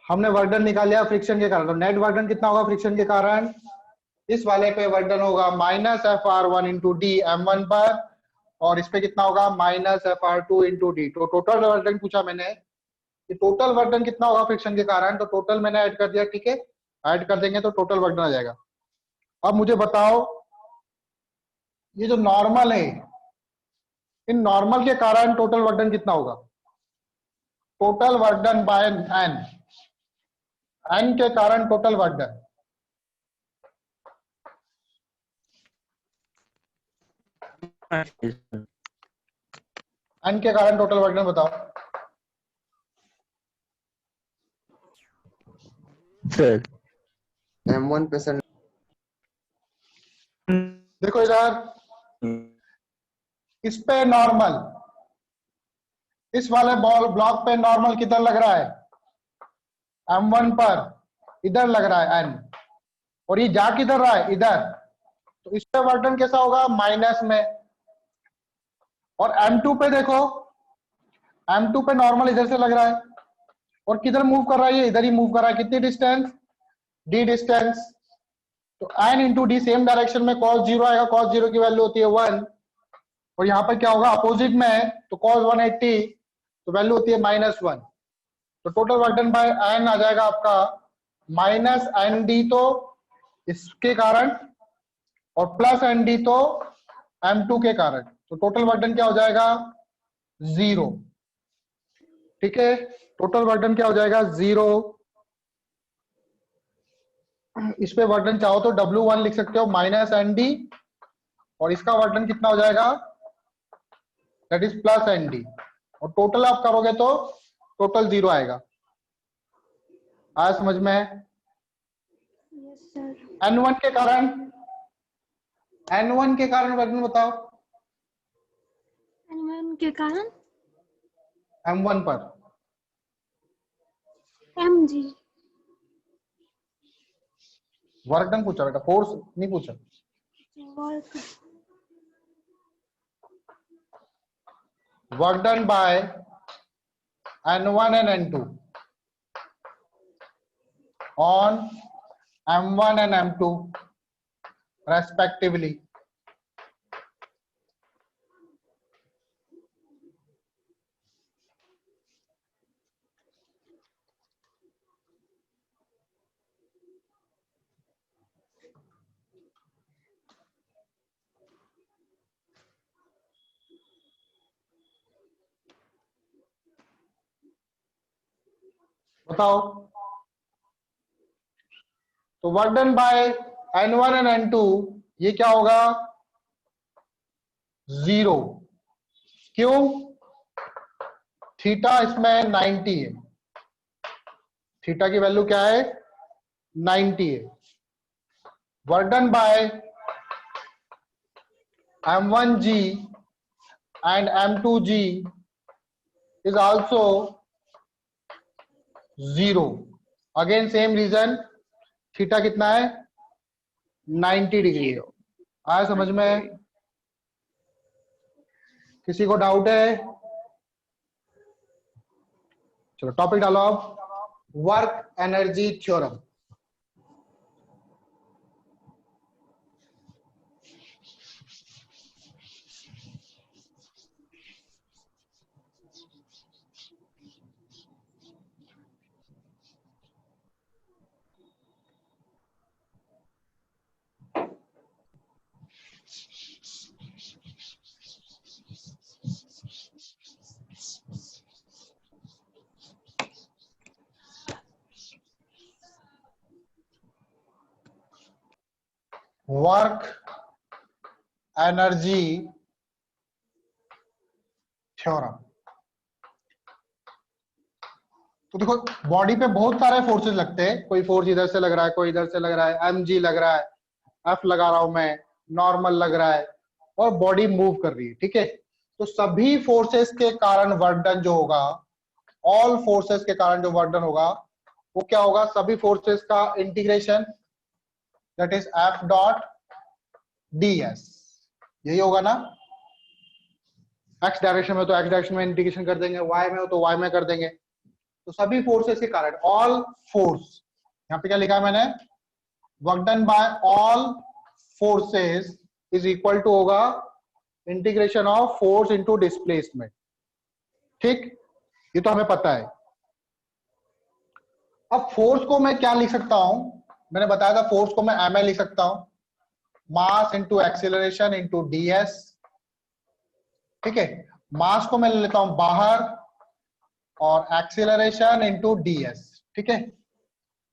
हमने work done निकाल लिया फ्रिक्शन के कारण, तो नेट वर्क डन कितना होगा फ्रिक्शन के कारण? इस वाले पे वर्क डन होगा minus F R one into D M one पर, और इस पे कितना होगा minus F R two into D. तो टोटल वर्क डन पूछा मैंने कि टोटल वर्क डन कितना होगा फ्रिक्शन के कारण, तो टोटल मैंने ऐड कर दिया, ठीक है, ऐड कर देंगे तो टोटल वर्क डन आ जाएगा। अब मुझे बताओ ये जो नॉर्मल है, इन नॉर्मल के कारण टोटल वर्क डन कितना होगा? Total work done by N, N के कारण टोटल वर्क डन, एन के कारण टोटल वर्क डन बताओ सर। M1%। देखो इधर इस पे नॉर्मल, इस वाले बॉल ब्लॉक पे नॉर्मल किधर लग रहा है? M1 पर, इधर लग रहा है n, और ये जा किधर रहा है? इधर। तो इस पे वर्क डन कैसा होगा? माइनस में। और M2 पे देखो, M2 पे नॉर्मल इधर से लग रहा है और किधर मूव कर रहा है? ये इधर ही मूव कर रहा है। कितनी डिस्टेंस? d distance. तो n into D same direction में cos जीरो आएगा, cos जीरो की वैल्यू होती है 1, और यहाँ पर क्या होगा अपोजिट में है तो cos 180, तो वैल्यू होती है -1। तो total work done bye n आ जाएगा आपका माइनस एन डी तो इसके कारण, और प्लस एन डी तो M2 के कारण। तो टोटल वर्क डन क्या हो जाएगा? 0। ठीक है, टोटल वर्क डन क्या हो जाएगा? 0। इस पे वर्क डन चाहो तो W1 लिख सकते हो माइनस एन डी, और इसका वर्क डन कितना हो जाएगा? That is plus N D, और टोटल आप करोगे तो टोटल 0 आएगा। आया समझ में? Yes sir. N1 के कारण, N1 के कारण वर्क डन बताओ। N1 के कारण M1 पर mg। वर्क डन पूछा बेटा, फोर्स नहीं पूछा। Work work done bye N1 and N2 on M1 and M2 respectively। बताओ, तो work done bye N1 and N2 ये क्या होगा? 0। क्यों? थीटा इसमें 90 है, थीटा की वैल्यू क्या है? 90 है। Work done by M1G and M2G is also 0। Again same reason, theta कितना है? 90 डिग्री है। आया समझ में? किसी को डाउट है? चलो टॉपिक डालो आप, work energy theorem. Work energy theorem. तो देखो बॉडी पे बहुत सारे फोर्सेस लगते हैं, कोई फोर्स इधर से लग रहा है, कोई इधर से लग रहा है, mg लग रहा है, f लगा रहा हूं मैं, नॉर्मल लग रहा है, और बॉडी मूव कर रही है। ठीक है, तो सभी फोर्सेस के कारण वर्क डन जो होगा, ऑल फोर्सेस के कारण जो वर्क डन होगा वो क्या होगा? सभी फोर्सेस का integration, that is F dot ds। यही होगा ना? x डायरेक्शन में तो x डायरेक्शन में इंटीग्रेशन कर देंगे, y में हो तो y में कर देंगे। तो सभी फोर्सेस के कारण, ऑल फोर्स, यहाँ पे क्या लिखा है मैंने, work done by all forces is equal to होगा integration of force into displacement. ठीक, ये तो हमें पता है। अब फोर्स को मैं क्या लिख सकता हूं, मैंने बताया था फोर्स को मैं एम लिख सकता हूं, mass into acceleration into ds। ठीक है, मास को मैं ले लेता हूं बाहर और एक्सीलरेशन इंटू ds। ठीक है,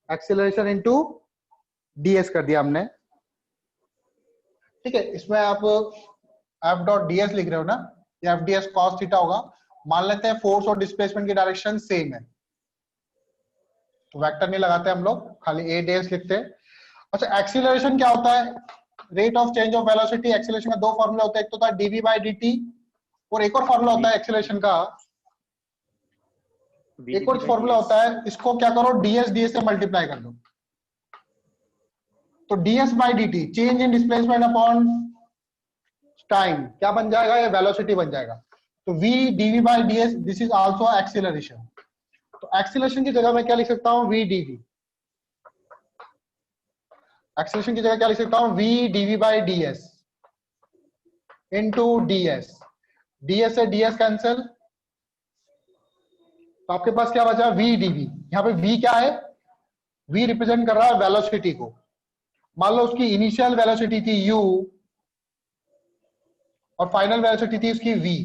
एक्सीलरेशन इंटू ds कर दिया हमने। ठीक है, इसमें आप f डॉट ds लिख रहे हो ना, ये F D S cos theta होगा। मान लेते हैं फोर्स और डिस्प्लेसमेंट की डायरेक्शन सेम है, तो वेक्टर नहीं लगाते हम लोग, खाली ए ds लिखते हैं। अच्छा, एक्सीलरेशन क्या होता है, rate of change of velocity. Acceleration का दो फॉर्मूला होता है, एक तो होता है dv बाई dt, और एक और फॉर्मूला होता है एक्सीलरेशन का, एक और फॉर्मूला होता है, इसको क्या करो, ds से मल्टीप्लाई कर दो। तो ds by dt, change in displacement upon time, क्या बन जाएगा, ये वेलोसिटी बन जाएगा। तो v dv by ds, this is also acceleration. तो एक्सीलरेशन की जगह मैं क्या लिख सकता हूं, v dv। एक्सीलरेशन की जगह क्या लिख सकता हूं, v dv by ds into ds। ds से ds कैंसिल, तो आपके पास क्या बचा, v dv। यहाँ पे v क्या है, v रिप्रेजेंट कर रहा है वेलोसिटी को। मान लो उसकी इनिशियल वेलोसिटी थी u और फाइनल वेलोसिटी थी उसकी v।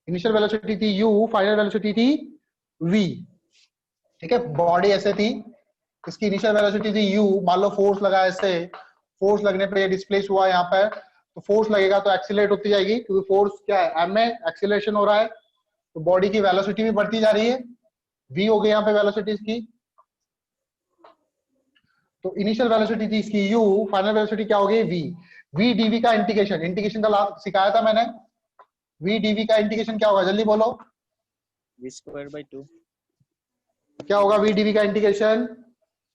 इनिशियल वेलोसिटी थी u, फाइनल वेलोसिटी थी v। ठीक है, बॉडी ऐसे थी, इसकी इनिशियल वेलोसिटी थी u, मान लो फोर्स लगा ऐसे, फोर्स लगने पर ये डिस्प्लेस हुआ यहाँ पर, तो फोर्स लगेगा तो एक्सीलरेट होती जाएगी, क्योंकि फोर्स क्या है, m में एक्सीलरेशन हो रहा है, तो बॉडी की वेलोसिटी भी बढ़ती जा रही है, v हो गई यहाँ पे वेलोसिटी इसकी। तो इनिशियल वेलोसिटी थी इसकी u, फाइनल वेलोसिटी क्या हो गई v। v dv का इंटीग्रेशन, इंटीग्रेशन का सिखाया था मैंने, v dv का इंटीग्रेशन क्या होगा, जल्दी बोलो, v स्क्वायर बाई 2। क्या होगा v dv का इंटीग्रेशन,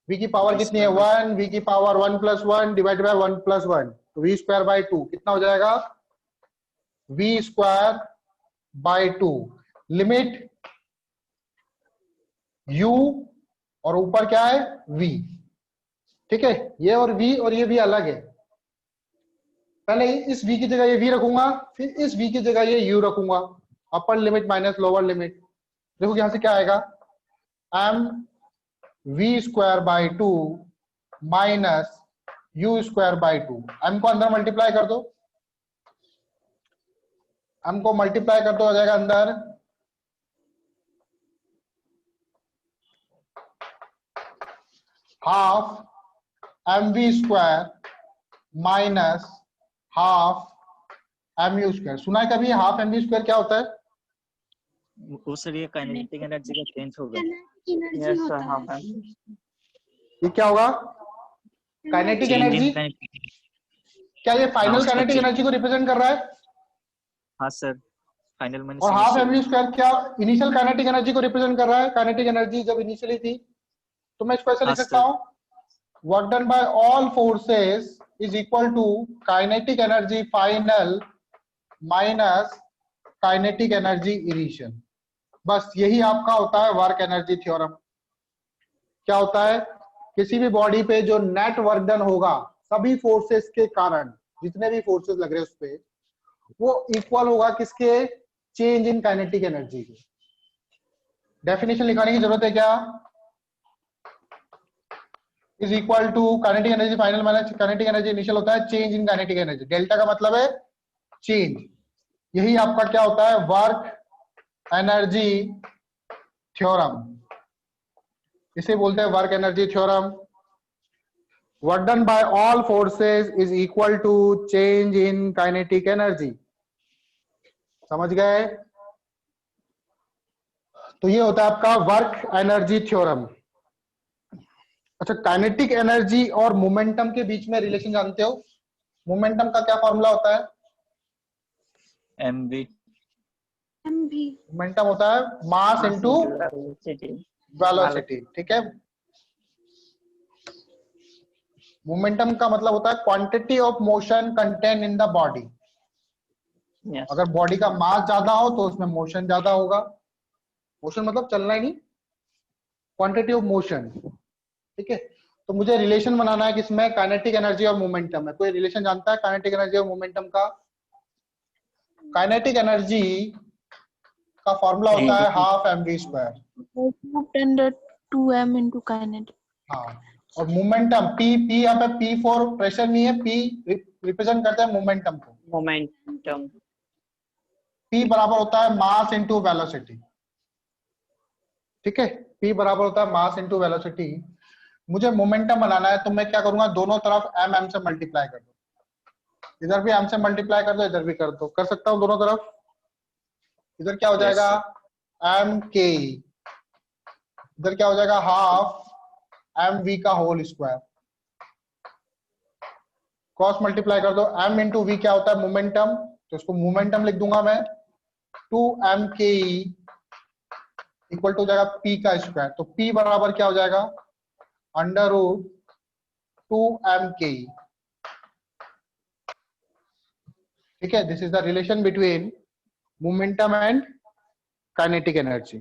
v की पावर कितनी है 1, v की power 1 plus 1 divide by 1 plus 1, तो v स्क्वायर बाई 2 कितना हो जाएगा, v square by 2। Limit u और ऊपर क्या है v। ठीक है, ये और v और ये v अलग है, पहले इस v की जगह ये v रखूंगा, फिर इस v की जगह ये u रखूंगा, upper limit minus lower limit. देखो यहां से क्या आएगा, m v square by 2 minus u square by 2। m को अंदर मल्टीप्लाई कर दो, m को मल्टीप्लाई कर दो, आ जाएगा अंदर half mv square minus half mu square. सुना है कभी हाफ mv स्क्वायर क्या होता है, वो सर ये काइनेटिक एनर्जी का चेंज होगा। एनर्जी होता है। ये क्या होगा, काइनेटिक चेंज एनर्जी। इन क्या ये फाइनल उसका काइनेटिक change। एनर्जी को रिप्रेजेंट कर रहा है, हाँ सर, फाइनल मैंने और हाफ mv स्क्वायर क्या इनिशियल काइनेटिक एनर्जी को रिप्रेजेंट कर रहा है, काइनेटिक एनर्जी जब इनिशियली थी। तो मैं इसको ऐसे लिख हाँ, सकता हूं, work done by all forces is equal to kinetic energy final minus kinetic energy initial. बस यही आपका होता है वर्क एनर्जी थ्योरम। क्या होता है, किसी भी बॉडी पे जो नेट वर्क डन होगा सभी फोर्सेस के कारण, जितने भी फोर्सेस लग रहे हैं उस पे, वो इक्वल होगा किसके, चेंज इन काइनेटिक एनर्जी के। डेफिनेशन लिखाने की जरूरत है क्या, is equal to kinetic energy final minus kinetic energy initial होता है change in kinetic energy. Delta का मतलब है चेंज, यही आपका क्या होता है, वर्क एनर्जी थ्योरम, इसे बोलते हैं work energy theorem. Work done by all forces is equal to change in kinetic energy. समझ गए, तो ये होता है आपका वर्क एनर्जी थ्योरम। अच्छा, काइनेटिक एनर्जी और मोमेंटम के बीच में रिलेशन जानते हो, मोमेंटम का क्या फॉर्मूला होता है, mv एमवी मोमेंटम होता है मास इनटू वेलोसिटी। ठीक है, मोमेंटम का मतलब होता है quantity of motion contain in the body. अगर बॉडी का मास ज्यादा हो तो उसमें मोशन ज्यादा होगा, मोशन मतलब चलना ही नहीं, क्वांटिटी ऑफ मोशन। ठीक है, तो मुझे रिलेशन बनाना है किसमें, काइनेटिक एनर्जी और मोमेंटम में। कोई रिलेशन जानता है काइनेटिक एनर्जी और मोमेंटम का? काइनेटिक एनर्जी का फॉर्मूला होता है half mv²। moved under 2m into kinetic. हाँ, और मोमेंटम p यहाँ पे p फॉर प्रेशर नहीं है, p रिप्रेजेंट करता है मोमेंटम को। मोमेंटम। p बराबर होता है मास इनटू वेलोसिटी। ठीक है, p बराबर होता है मास इनटू वेलोसिटी। मुझे मोमेंटम बनाना है, तो मैं क्या करूंगा, दोनों तरफ m से मल्टीप्लाई कर दो। इधर भी m से मल्टीप्लाई कर दो, इधर भी कर दो, कर सकता हूं दोनों तरफ। इधर क्या हो जाएगा, mk, इधर क्या हो जाएगा, हाफ mv का होल स्क्वायर। क्रॉस मल्टीप्लाई कर दो, m इंटू वी क्या होता है, मोमेंटम, तो इसको मोमेंटम लिख दूंगा मैं, 2mke इक्वल टू हो जाएगा p का स्क्वायर। तो p बराबर क्या हो जाएगा, अंडर रूट 2mke। ठीक है, this is the relation between momentum and kinetic energy.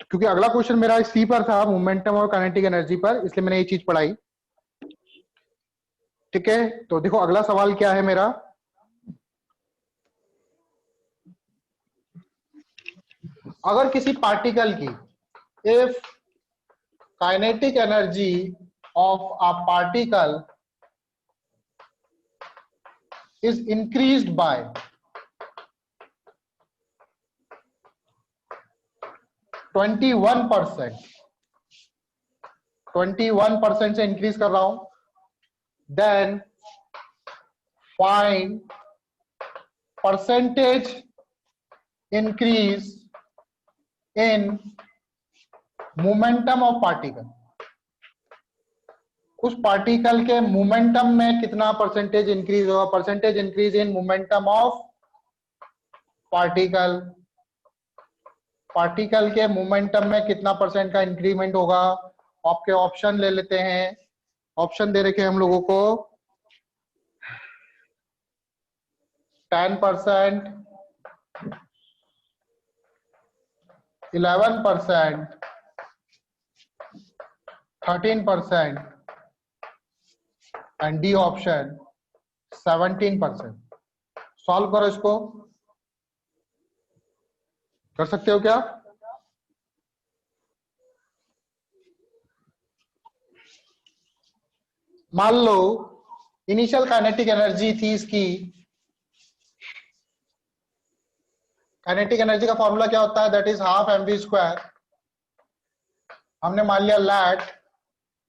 क्योंकि अगला क्वेश्चन मेरा सी पर था, मोमेंटम और काइनेटिक एनर्जी पर, इसलिए मैंने ये चीज पढ़ाई। ठीक है, तो देखो अगला सवाल क्या है मेरा, अगर किसी पार्टिकल की, if kinetic energy of a particle is increased by 21%, 21% से इंक्रीज कर रहा हूं, then find percentage increase in momentum of particle. उस पार्टिकल के मोमेंटम में कितना परसेंटेज इंक्रीज होगा, percentage increase in momentum of particle. Particle के मोमेंटम में कितना परसेंट का इंक्रीमेंट होगा। आपके ऑप्शन ले लेते हैं, ऑप्शन दे रखे हम लोगों को, 10%, 11%, 13% एंड डी ऑप्शन 17%। सॉल्व करो इसको, कर सकते हो क्या? मान लो इनिशियल काइनेटिक एनर्जी थी इसकी, काइनेटिक एनर्जी का फॉर्मूला क्या होता है, दैट इज हाफ mv²। हमने मान लिया लैट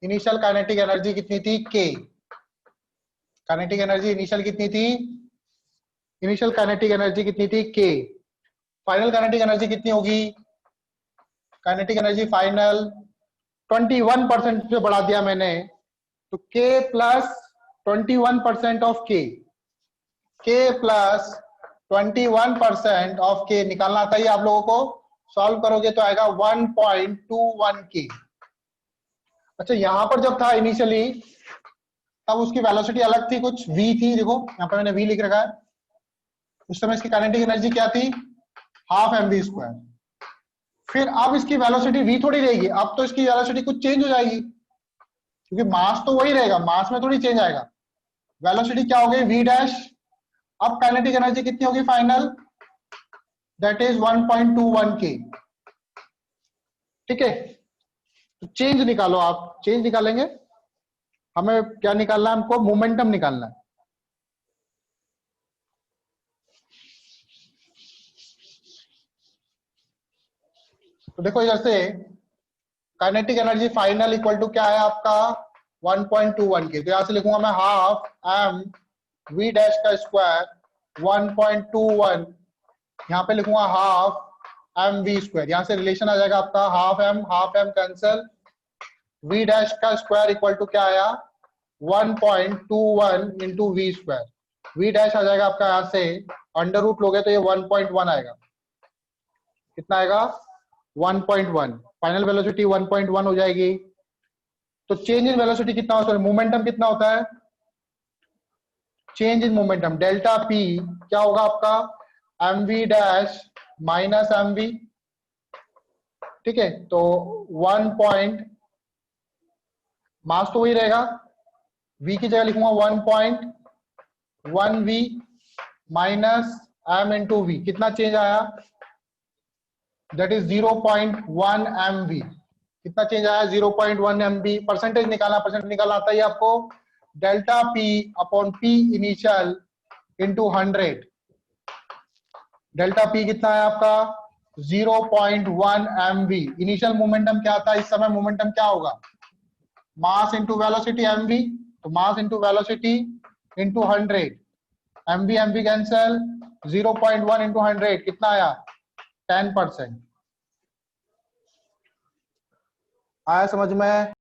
इनिशियल काइनेटिक एनर्जी कितनी थी, k। काइनेटिक एनर्जी इनिशियल कितनी थी, इनिशियल काइनेटिक एनर्जी कितनी थी, k। फाइनल काइनेटिक एनर्जी कितनी होगी, काइनेटिक एनर्जी फाइनल 21% से बढ़ा दिया मैंने, तो k plus 21% of k, k plus 21% of k निकालना आता है आप लोगों को। सॉल्व करोगे तो आएगा 1.21 k। अच्छा, यहां पर जब था इनिशियली तब उसकी वेलोसिटी अलग थी, कुछ v थी, देखो यहाँ पर मैंने v लिख रखा है। उस समय इसकी काइनेटिक एनर्जी क्या थी, हाफ mv²। फिर अब इसकी वेलोसिटी v थोड़ी रहेगी, अब तो इसकी वेलोसिटी कुछ चेंज हो जाएगी, क्योंकि मास तो वही रहेगा, मास में थोड़ी चेंज आएगा। वेलोसिटी क्या हो गई, v डैश। अब काइनेटिक एनर्जी कितनी होगी फाइनल, दैट इज 1.21 k। ठीक है, तो चेंज निकालो आप, चेंज निकालेंगे, हमें क्या निकालना है, हमको मोमेंटम निकालना है। तो देखो इधर से kinetic energy final equal to क्या है आपका 1.21 के, तो यहां से लिखूंगा मैं हाफ m v डैश का स्क्वायर 1.21, यहां पे लिखूंगा हाफ m v²। यहां से रिलेशन आ जाएगा आपका half m cancel, v dash का स्क्वायर इक्वल टू क्या आया 1.21 इंटू v²। v डैश आ जाएगा आपका यहां से, अंडर रूट लोगे तो ये 1.1 आएगा, कितना आएगा 1.1। फाइनल वेलोसिटी 1.1 हो जाएगी। तो चेंज इन वेलोसिटी कितना होता है, मोमेंटम कितना होता है, change in momentum delta p क्या होगा आपका mv डैश माइनस mv, ठीक है, तो 1 पॉइंट मास तो वही रहेगा, v की जगह लिखूंगा 1.1 v minus m into v. कितना चेंज आया? That is 0.1 mv। कितना चेंज आया? 0.1 mv। परसेंटेज निकालना, परसेंटेज निकालना आता है आपको, delta p upon p initial into 100। Delta p कितना है आपका? 0.1 mv। इनिशियल मोमेंटम क्या था? इस समय मोमेंटम क्या होगा? मास इंटू वेलोसिटी mv, तो mass into velocity into 100, mv mv cancel, 0.1 into 100 कितना आया? 10%। आया समझ में?